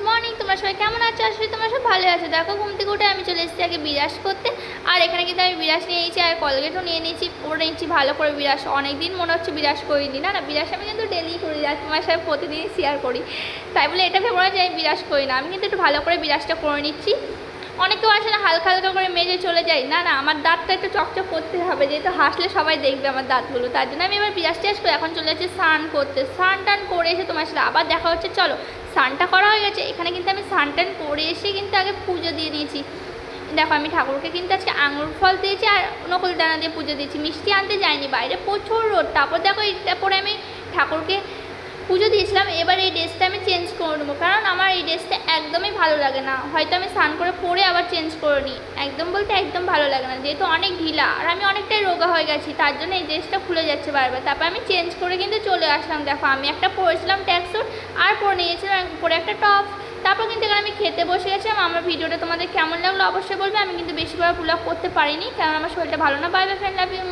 Morning, তোমরা সবাই কেমন আছো? আসলে তোমরা সব ভালো আছো। দেখো ঘুম থেকে উঠে আমি চলে এসেছি আগে বিরাস করতে। আর এখানে কিন্তু আমি বিরাস নিয়ে নিয়েছি আর কলগেটও নিয়ে নিয়েছি, পরে নিচ্ছি ভালো করে বিরাস। অনেকদিন মনে হচ্ছে বিরাস করিনি, না বিরাস আমি কিন্তু ডেলি করি, আর তোমার সাথে প্রতিদিন শেয়ার করি। তাই বলে এটা ভেবো না যে আমি বিরাস করি না, আমি কিন্তু একটু ভালো করে বিরাসটা করে নিচ্ছি। অনেকেও আসে না হালকা হালকা করে মেজে চলে যায়, না আমার দাঁতটা একটু চকচক করতে হবে, যেহেতু হাসলে সবাই দেখবে আমার দাঁতগুলো। তার জন্য আমি এবার বিরাস টেস্ট করে এখন চলে যাচ্ছি স্নান করতে। স্নান টান করে এসে তোমার সাথে আবার দেখা হচ্ছে। চলো, স্নানটা করা হয়ে গেছে। এখানে কিন্তু আমি স্নান টান করে এসে কিন্তু আগে পুজো দিয়ে দিয়েছি। দেখো আমি ঠাকুরকে কিন্তু আজকে আঙুর ফল দিয়েছি আর নকুল দানা দিয়ে পুজো দিয়েছি, মিষ্টি আনতে যাইনি, বাইরে প্রচুর রোদ। তারপর দেখো এটা পরে আমি ঠাকুরকে পুজো দিয়েছিলাম। এবার এই ড্রেসটা আমি চেঞ্জ করে নেবো, কারণ আমার এই ড্রেসটা একদমই ভালো লাগে না। হয়তো আমি স্নান করে পরে আবার চেঞ্জ করে নিই, একদম বলতে একদম ভালো লাগে না, যেহেতু অনেক ঢিলা আর আমি অনেকটাই রোগা হয়ে গেছি, তার জন্য এই ড্রেসটা খুলে যাচ্ছে বারবার। তারপর আমি চেঞ্জ করে কিন্তু চলে আসলাম। দেখো আমি একটা পরেছিলাম ট্র্যাকস্যুট আর পরে নিয়েছিলাম পরে একটা টপ। তারপর কিন্তু এখানে আমি খেতে বসে গেছিলাম। আমার ভিডিওটা তোমাদের কেমন লাগলো অবশ্যই বলবে। আমি কিন্তু বেশিবার ব্লগ করতে পারিনি, কারণ আমার শরীরটা ভালো না। Bye bye friend, love you.